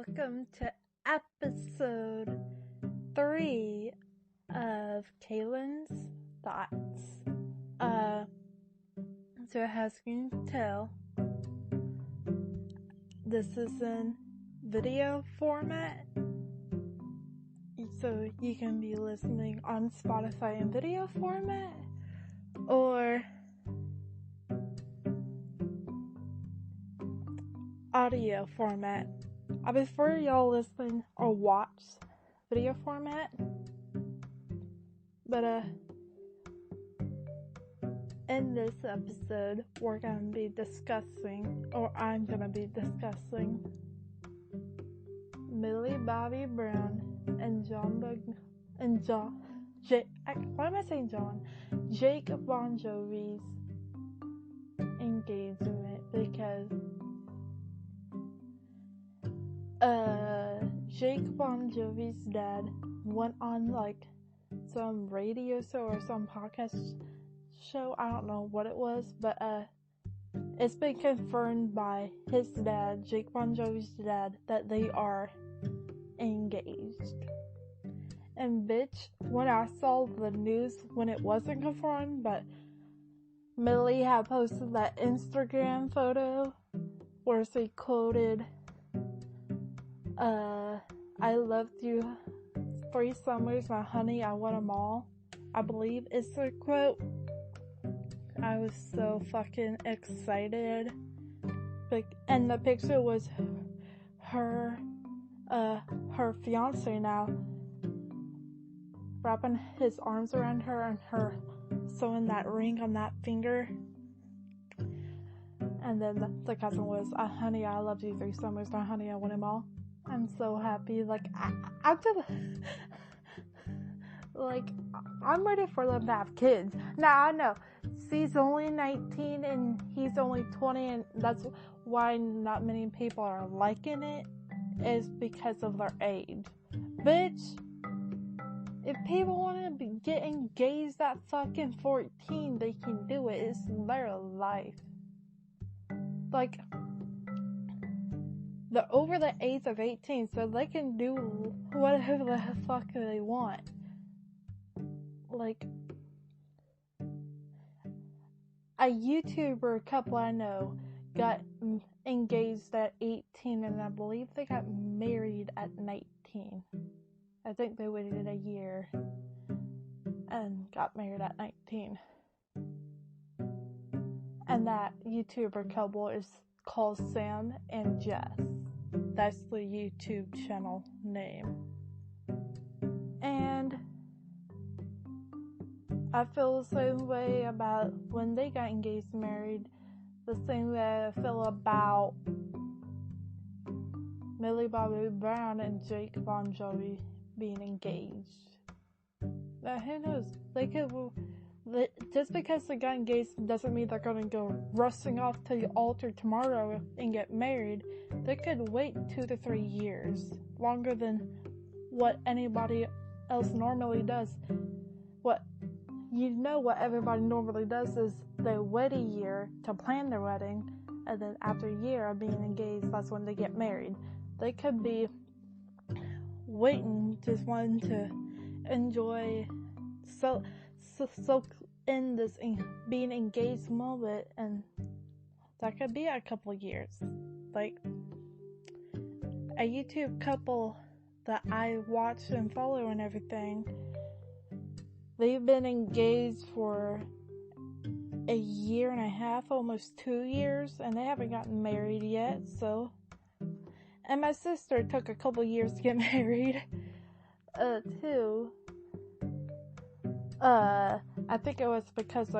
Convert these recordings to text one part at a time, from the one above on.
welcome to episode 3 of Kaylin's Thoughts. So as you can tell, this is in video format, so you can be listening on Spotify in video format, or audio format. I prefer y'all listen or watch video format, but in this episode I'm gonna be discussing Millie Bobby Brown and Jake Bon Jovi's engagement, because Jake Bon Jovi's dad went on like some radio show or some podcast show. I don't know what it was, but it's been confirmed by his dad, Jake Bon Jovi's dad, that they are engaged. And bitch, when I saw the news when it wasn't confirmed, but Millie had posted that Instagram photo where she quoted, I loved you 3 summers, my honey, I want them all, I believe is the quote. I was so fucking excited. And the picture was her fiance now wrapping his arms around her and her sewing that ring on that finger. And then the cousin was, honey, I loved you 3 summers, my honey, I want them all. I'm so happy. I'm ready for them to have kids. Now, I know she's only 19 and he's only 20, and that's why not many people are liking it, is because of their age. Bitch, if people want to get engaged at fucking 14, they can do it. It's their life. They're over the age of 18, so they can do whatever the fuck they want. A YouTuber couple I know got engaged at 18, and I believe they got married at 19. I think they waited a year and got married at 19. And that YouTuber couple is called Sam and Jess. That's the YouTube channel name. And I feel the same way about when they got engaged and married, the same way I feel about Millie Bobby Brown and Jake Bon Jovi being engaged. Now, who knows? Just because they got engaged doesn't mean they're going to go rushing off to the altar tomorrow and get married. They could wait 2 to 3 years, longer than what anybody else normally does. What everybody normally does is they wait a year to plan their wedding, and then after a year of being engaged, that's when they get married. They could be waiting, just wanting to enjoy so in this being engaged moment, and that could be a couple of years. Like a YouTube couple that I watch and follow and everything, they've been engaged for a year and a half, almost 2 years, and they haven't gotten married yet. So, and my sister took a couple years to get married too. I think it was because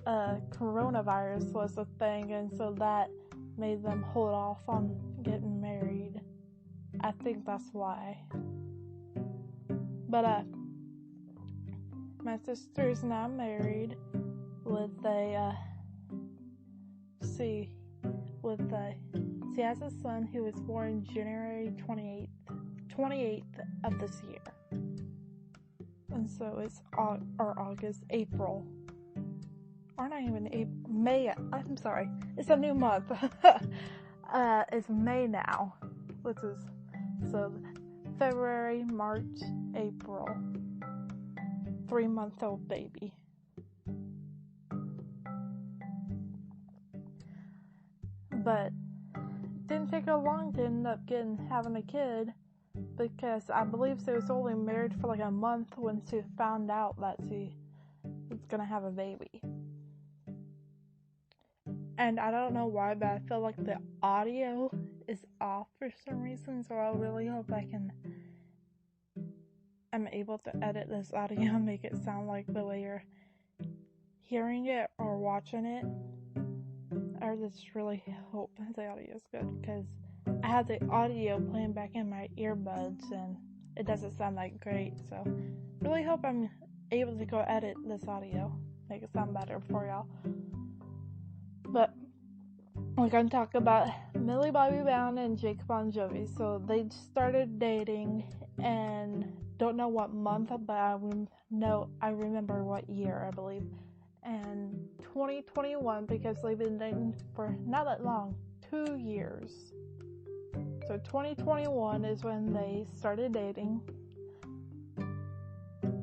coronavirus was a thing, and so that made them hold off on getting married. I think that's why. But my sister's now married with she has a son who was born January 28th of this year. And so it's April. Or not even April, May. I'm sorry. It's a new month. It's May now, which is, so February, March, April, 3-month-old baby. But it didn't take her long to end up having a kid, because I believe she was only married for like a month when she found out that she was gonna have a baby. And I don't know why, but I feel like the audio is off for some reason, so I really hope I'm able to edit this audio and make it sound like the way you're hearing it or watching it. I just really hope the audio is good, because I have the audio playing back in my earbuds and it doesn't sound that great, so really hope I'm able to go edit this audio, make it sound better for y'all. But we're going to talk about Millie Bobby Brown and Jake Bon Jovi. So they started dating, and don't know what month, but I remember what year, I believe. And 2021, because they've been dating for not that long, 2 years. So 2021 is when they started dating.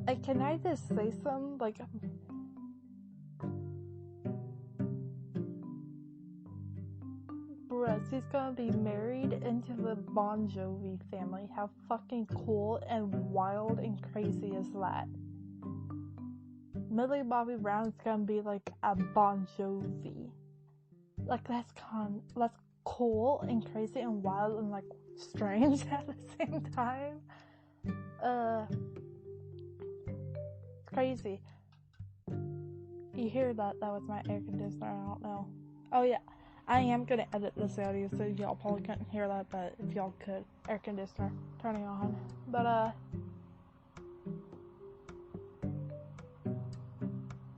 And can I just say something? Like, she's gonna be married into the Bon Jovi family. How fucking cool and wild and crazy is that? Millie Bobby Brown's gonna be like a Bon Jovi. Like, that's cool and crazy and wild and like strange at the same time. It's crazy. You hear that? That was my air conditioner. I don't know. Oh yeah. I am gonna edit this audio, so y'all probably couldn't hear that, but if y'all could, air conditioner turning on. But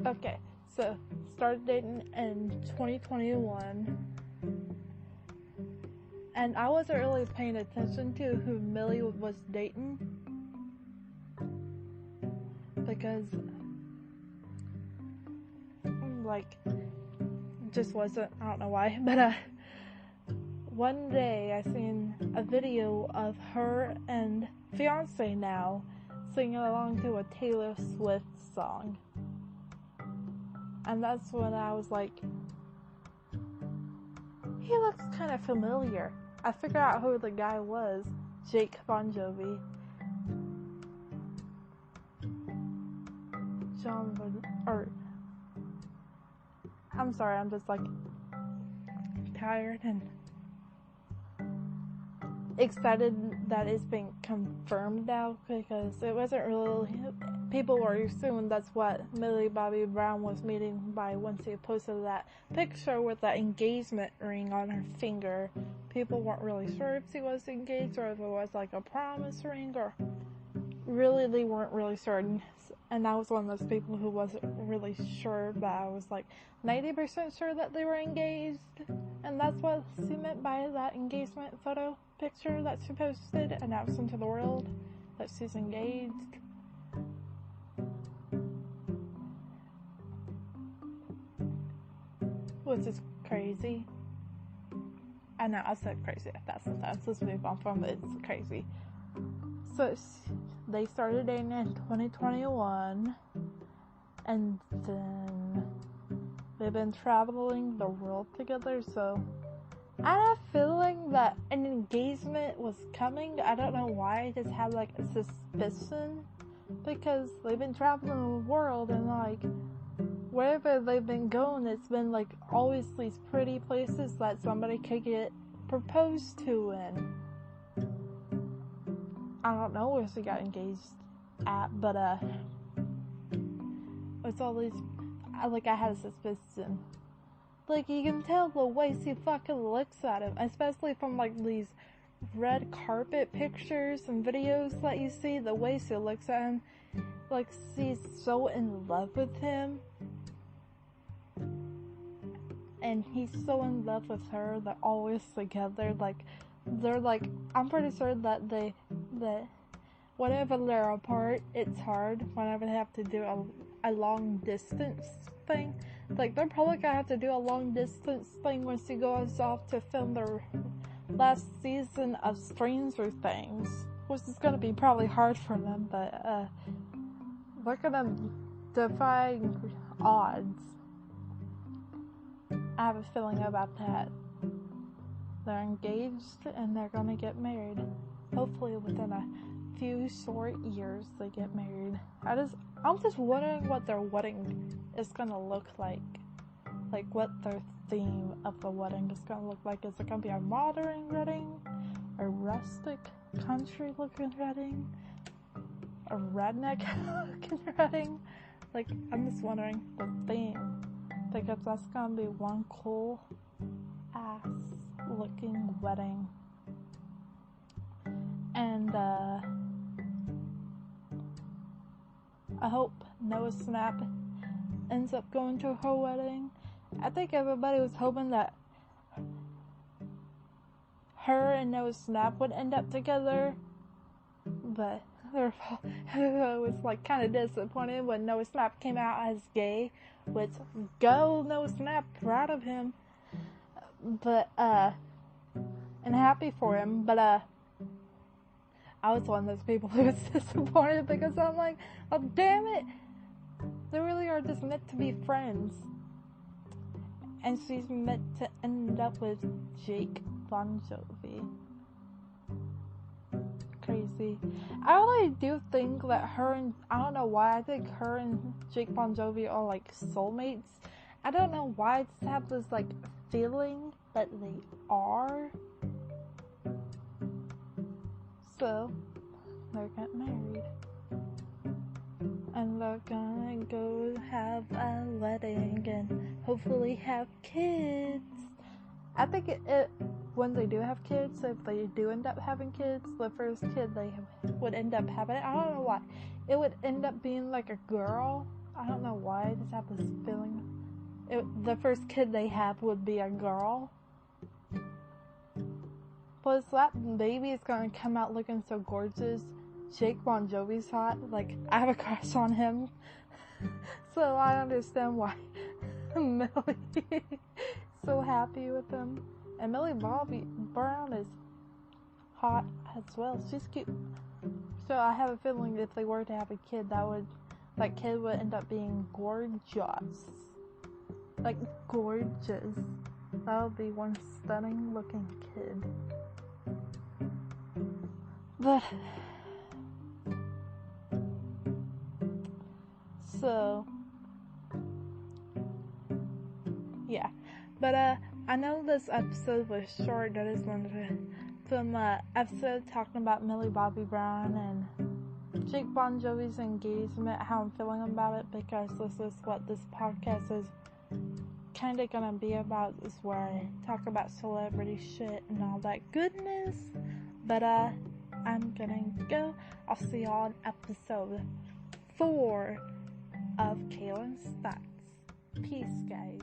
okay, so started dating in 2021, and I wasn't really paying attention to who Millie was dating, because like, just wasn't, I don't know why, but one day I seen a video of her and fiance now singing along to a Taylor Swift song, and that's when I was like, he looks kind of familiar. I figured out who the guy was. Jake Bon Jovi. I'm sorry, I'm just like tired and excited that it's been confirmed now, because it wasn't really, people were assuming that's what Millie Bobby Brown was meaning by when she posted that picture with that engagement ring on her finger. People weren't really sure if she was engaged or if it was like a promise ring, or really they weren't really certain. And I was one of those people who wasn't really sure, but I was like 90% sure that they were engaged. And that's what she meant by that engagement photo picture that she posted, announcing to the world that she's engaged. Which is crazy. I know, I said crazy a thousand times. Let's move on from it. It's crazy. So they started dating in 2021, and then they've been traveling the world together, so I had a feeling that an engagement was coming. I don't know why, I just had like a suspicion, because they've been traveling the world, and like wherever they've been going, it's been like always these pretty places that somebody could get proposed to in. I don't know where she got engaged at, but it's all these, like, I had a suspicion. Like, you can tell the way she fucking looks at him, especially from like these red carpet pictures and videos that you see, the way she looks at him, like she's so in love with him, and he's so in love with her. They're always together, like, they're like, I'm pretty sure that whenever they're apart, it's hard. Whenever they have to do a long distance thing. Like, they're probably gonna have to do a long distance thing when she goes off to film their last season of Stranger Things, which is gonna be probably hard for them, but they're gonna defy odds. I have a feeling about that. They're engaged and they're gonna get married. Hopefully within a few short years they get married. I'm just wondering what their wedding is gonna look like. Like, what their theme of the wedding is gonna look like. Is it gonna be a modern wedding? A rustic country looking wedding? A redneck looking wedding? Like, I'm just wondering the theme, because that's gonna be one cool ass looking wedding. And I hope Noah Snap ends up going to her wedding. I think everybody was hoping that her and Noah Snap would end up together, but I was like kind of disappointed when Noah Snap came out as gay, which, go Noah Snap, proud of him, but and happy for him, but I was one of those people who was disappointed, because I'm like, oh damn it, they really are just meant to be friends, and she's meant to end up with Jake Bon Jovi. Crazy. I really do think that I don't know why, I think her and Jake Bon Jovi are like soulmates. I don't know why, I just have this like feeling that they are. So they're getting married, and they're gonna go have a wedding and hopefully have kids. I think when they do have kids, if they do end up having kids, the first kid they would end up having, I don't know why, it would end up being like a girl. I don't know why, I just have this feeling the first kid they have would be a girl. Plus, that baby is gonna come out looking so gorgeous. Jake Bon Jovi's hot. Like, I have a crush on him. So I understand why Millie is so happy with him. And Millie Bobby Brown is hot as well. She's cute. So I have a feeling if they were to have a kid, that kid would end up being gorgeous. Like, gorgeous. That would be one stunning looking kid. But so yeah. But I know this episode was short. I just wanted to film an episode talking about Millie Bobby Brown and Jake Bon Jovi's engagement, how I'm feeling about it, because this is what this podcast is kind of gonna be about, is where I talk about celebrity shit and all that goodness. But I'm gonna go. I'll see y'all in episode 4 of Kaylin's Thoughts. Peace, guys.